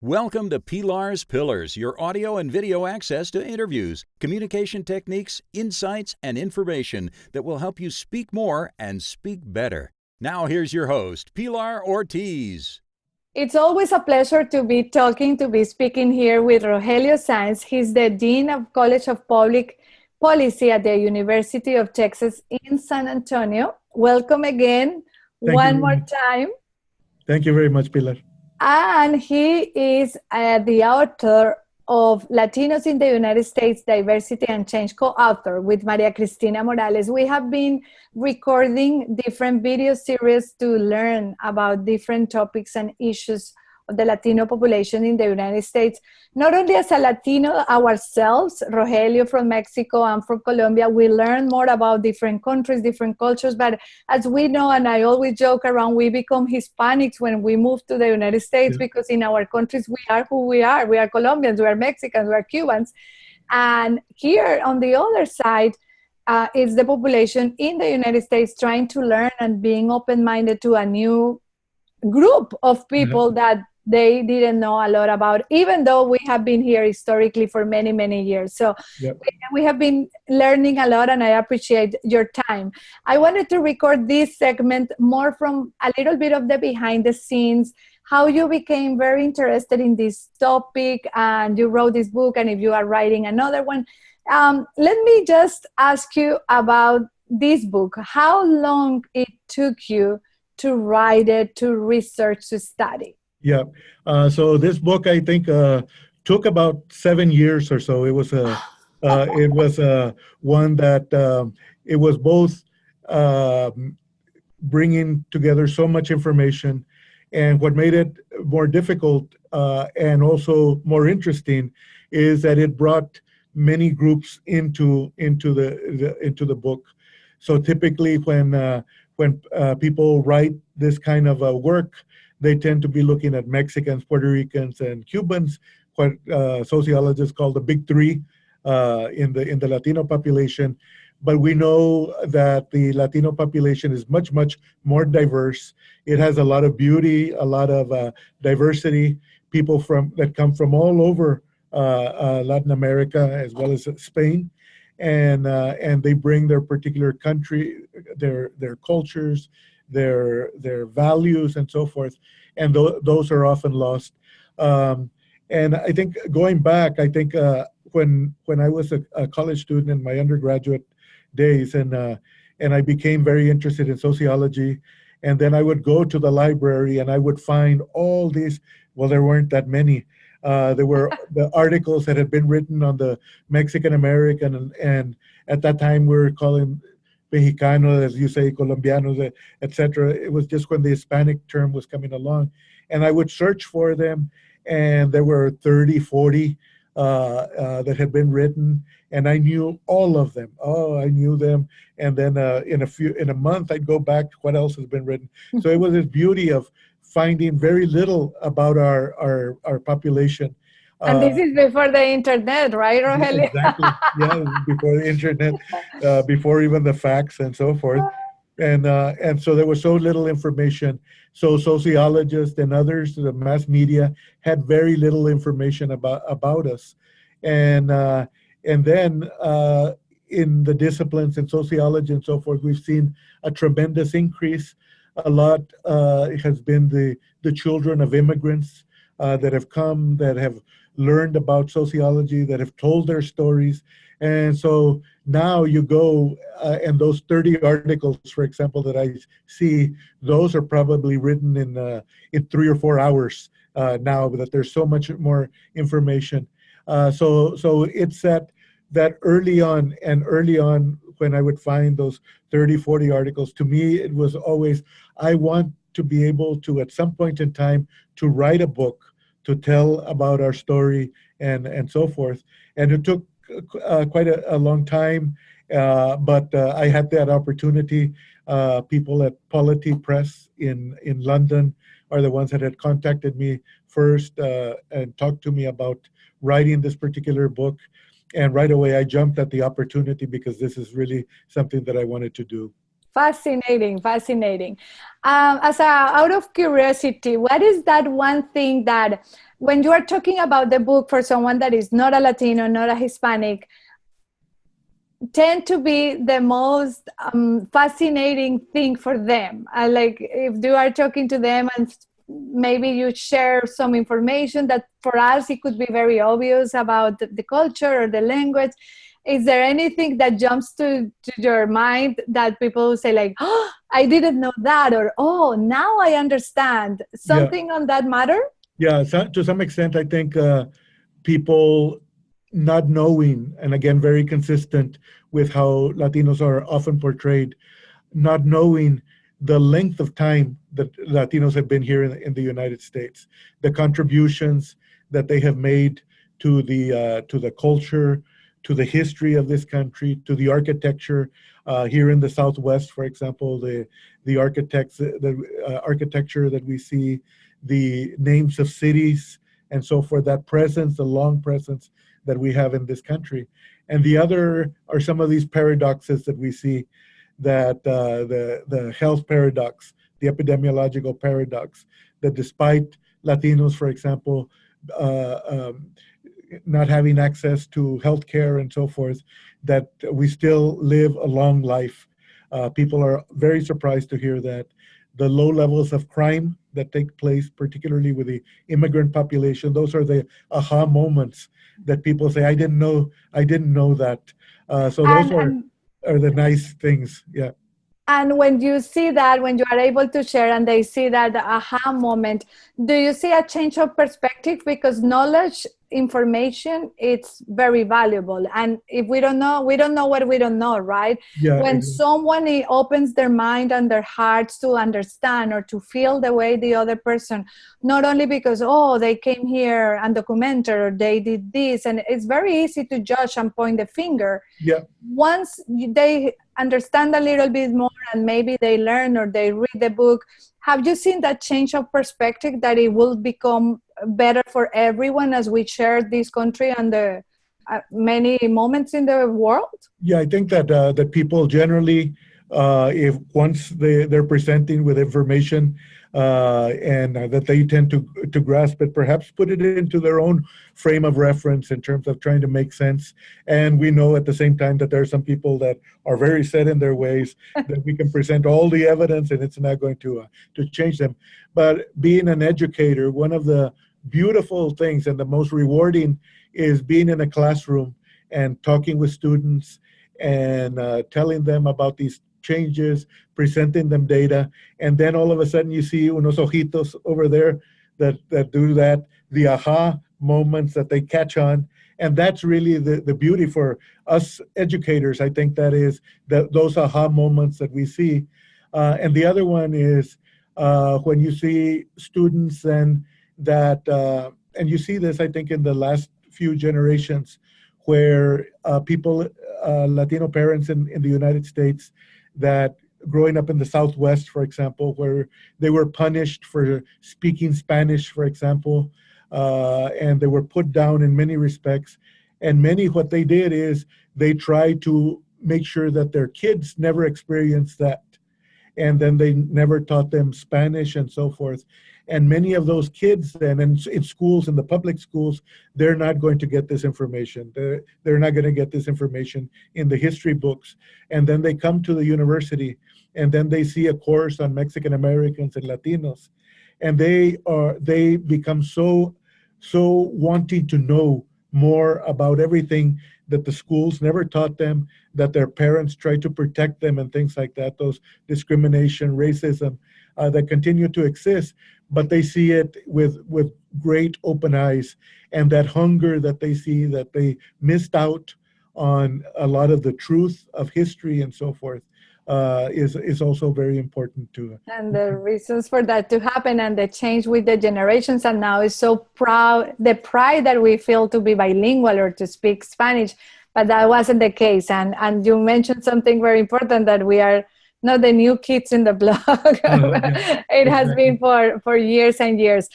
Welcome to Pilar's Pillars, your audio and video access to interviews, communication techniques, insights, and information that will help you speak more and speak better. Now here's your host, Pilar Ortiz. It's always a pleasure to be speaking here with Rogelio Sáenz. He's the Dean of College of Public Policy at the University of Texas in San Antonio. Welcome again, one more time. Thank you very much, Pilar. And he is the author of Latinos in the United States, Diversity and Change, co-author with Maria Cristina Morales. We have been recording different video series to learn about different topics and issues of the Latino population in the United States. Not only as a Latino ourselves, Rogelio from Mexico and from Colombia, we learn more about different countries, different cultures, but as we know, and I always joke around, we become Hispanics when we move to the United States because in our countries, we are who we are. We are Colombians, we are Mexicans, we are Cubans. And here on the other side, is the population in the United States trying to learn and being open-minded to a new group of people that they didn't know a lot about, even though we have been here historically for many, many years. So we have been learning a lot, and I appreciate your time. I wanted to record this segment more from a little bit of the behind the scenes, how you became very interested in this topic, and you wrote this book, and if you are writing another one. Let me just ask you about this book, how long it took you to write it, to research, to study? Yeah. So this book, I think, took about 7 years or so. It was one that it was both bringing together so much information, and what made it more difficult and also more interesting is that it brought many groups into the book. So typically, when people write this kind of work, they tend to be looking at Mexicans, Puerto Ricans, and Cubans, what sociologists call the big three in the Latino population. But we know that the Latino population is much, much more diverse. It has a lot of beauty, a lot of diversity, people that come from all over Latin America as well as Spain. And they bring their particular country, their cultures, their values, and so forth, and those are often lost. And I think going back, I think when I was a college student in my undergraduate days, and I became very interested in sociology, and then I would go to the library and I would find all these. Well, there weren't that many. There were the articles that had been written on the Mexican American, and at that time we were calling Mexicanos, as you say, Colombianos, etc. It was just when the Hispanic term was coming along. And I would search for them, and there were 30, 40 that had been written, and I knew all of them. Oh, I knew them. And then in a month, I'd go back, what else has been written? So it was this beauty of finding very little about our population. And this is before the internet, right, Rogelio? Exactly. Yeah, before the internet, before even the fax and so forth. And so there was so little information. So sociologists and others, the mass media, had very little information about us. And then in the disciplines in sociology and so forth, we've seen a tremendous increase. A lot has been the children of immigrants that have come, that have learned about sociology, that have told their stories. And so now you go, and those 30 articles, for example, that I see, those are probably written in 3 or 4 hours now, that there's so much more information. So it's that early on when I would find those 30, 40 articles, to me, it was always, I want to be able to, at some point in time, to write a book, to tell about our story and so forth. And it took quite a long time, but I had that opportunity. People at Polity Press in London are the ones that had contacted me first and talked to me about writing this particular book. And right away, I jumped at the opportunity because this is really something that I wanted to do. Fascinating, fascinating. Out of curiosity, what is that one thing that when you are talking about the book for someone that is not a Latino, not a Hispanic, tend to be the most fascinating thing for them? Like if you are talking to them and maybe you share some information that for us it could be very obvious about the culture or the language. Is there anything that jumps to your mind that people say like, oh, I didn't know that, or oh, now I understand something on that matter? Yeah, so, to some extent, I think people not knowing, and again, very consistent with how Latinos are often portrayed, not knowing the length of time that Latinos have been here in the United States, the contributions that they have made to the culture, to the history of this country, to the architecture. Here in the Southwest, for example, the architecture that we see, the names of cities, and so forth, that presence, the long presence that we have in this country. And the other are some of these paradoxes that we see, that the health paradox, the epidemiological paradox, that despite Latinos, for example, not having access to healthcare and so forth, that we still live a long life. People are very surprised to hear that. The low levels of crime that take place, particularly with the immigrant population, those are the aha moments that people say, I didn't know that. So those are the nice things. Yeah. And when you see that, when you are able to share and they see that aha moment, do you see a change of perspective? Because knowledge, information, it's very valuable. And if we don't know what we don't know, right? Yeah, when exactly. someone opens their mind and their hearts to understand or to feel the way the other person, not only because, oh, they came here undocumented or they did this, and it's very easy to judge and point the finger. Yeah. Once they understand a little bit more and maybe they learn or they read the book, have you seen that change of perspective, that it will become better for everyone as we share this country and the many moments in the world? Yeah, I think that that people generally, if once they're presenting with information and that they tend to grasp it, perhaps put it into their own frame of reference in terms of trying to make sense. And we know at the same time that there are some people that are very set in their ways, that we can present all the evidence and it's not going to change them. But being an educator, one of the beautiful things and the most rewarding is being in a classroom and talking with students and telling them about these changes, presenting them data, and then all of a sudden you see unos ojitos over there that do that, the aha moments that they catch on. And that's really the beauty for us educators. I think that is those aha moments that we see. And the other one is when you see students and that, and you see this, I think, in the last few generations, where people, Latino parents in the United States, that growing up in the Southwest, for example, where they were punished for speaking Spanish, for example, and they were put down in many respects. And many, what they did is they tried to make sure that their kids never experienced that. And then they never taught them Spanish and so forth. And many of those kids then in schools, in the public schools, they're not going to get this information. They're not going to get this information in the history books. And then they come to the university and then they see a course on Mexican Americans and Latinos. And they become so wanting to know more about everything that the schools never taught them, that their parents tried to protect them and things like that, those discrimination, racism that continue to exist, but they see it with great open eyes. And that hunger that they see, that they missed out on a lot of the truth of history and so forth, is also very important to. And the reasons for that to happen and the change with the generations, and now is so proud, the pride that we feel to be bilingual or to speak Spanish, but that wasn't the case. And you mentioned something very important, that we are not the new kids in the block. Yeah, It has exactly. been for years and years.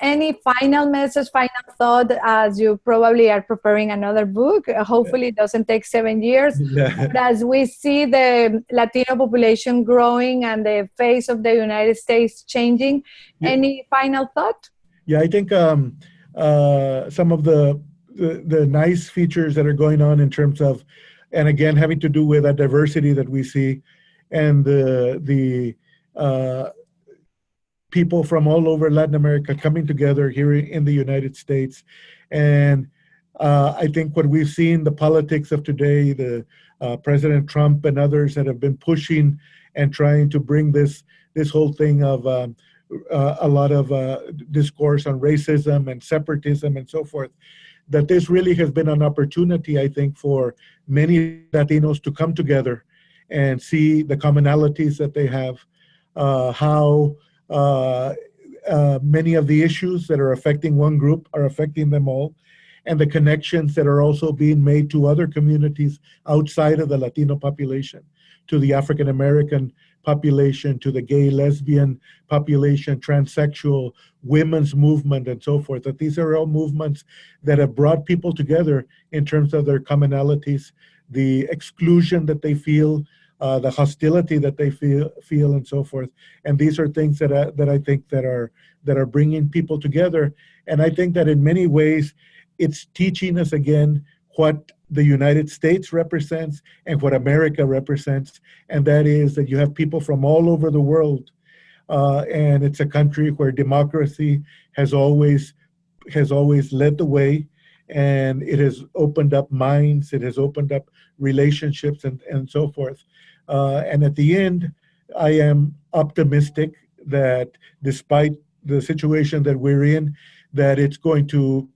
Any final message, final thought, as you probably are preparing another book? Hopefully it doesn't take 7 years. Yeah. But as we see the Latino population growing and the face of the United States changing, Yeah, any final thought? yeah, I think some of the nice features that are going on in terms of, and again, having to do with that diversity that we see, and the people from all over Latin America coming together here in the United States. And I think what we've seen, the politics of today, the President Trump and others that have been pushing and trying to bring this whole thing of a lot of discourse on racism and separatism and so forth, that this really has been an opportunity, I think, for many Latinos to come together and see the commonalities that they have, how many of the issues that are affecting one group are affecting them all, and the connections that are also being made to other communities outside of the Latino population, to the African American population, to the gay, lesbian population, transsexual, women's movement, and so forth. That these are all movements that have brought people together in terms of their commonalities, the exclusion that they feel, the hostility that they feel, and so forth. And these are things that I think that are bringing people together. And I think that in many ways, it's teaching us again what the United States represents and what America represents, and that is that you have people from all over the world, and it's a country where democracy has always led the way, and it has opened up minds, it has opened up relationships, and so forth. And at the end, I am optimistic that despite the situation that we're in, that it's going to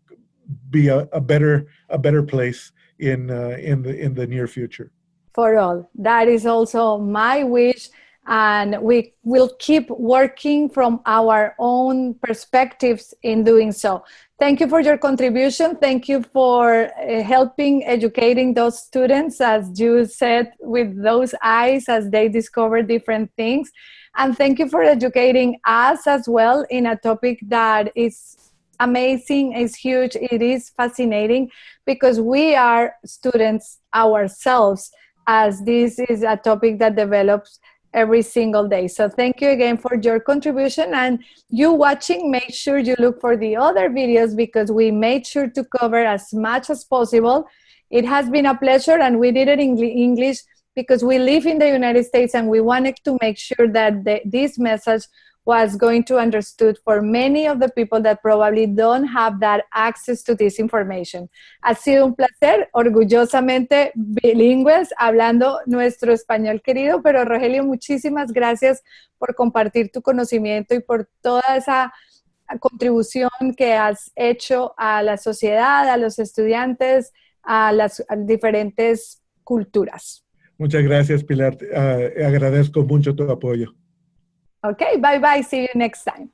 be a better place in the near future. For all. That is also my wish, and we will keep working from our own perspectives in doing so. Thank you for your contribution. Thank you for helping educating those students, as you said, with those eyes as they discover different things. And thank you for educating us as well in a topic that is amazing, is huge, it is fascinating, because we are students ourselves, as this is a topic that develops every single day. So thank you again for your contribution, and you watching, make sure you look for the other videos, because we made sure to cover as much as possible. It has been a pleasure, and we did it in English because we live in the United States, and we wanted to make sure that this message was going to be understood for many of the people that probably don't have that access to this information. Ha sido un placer, orgullosamente bilingües, hablando nuestro español querido, pero Rogelio, muchísimas gracias por compartir tu conocimiento y por toda esa contribución que has hecho a la sociedad, a los estudiantes, a las diferentes culturas. Muchas gracias, Pilar. Agradezco mucho tu apoyo. Okay, bye-bye. See you next time.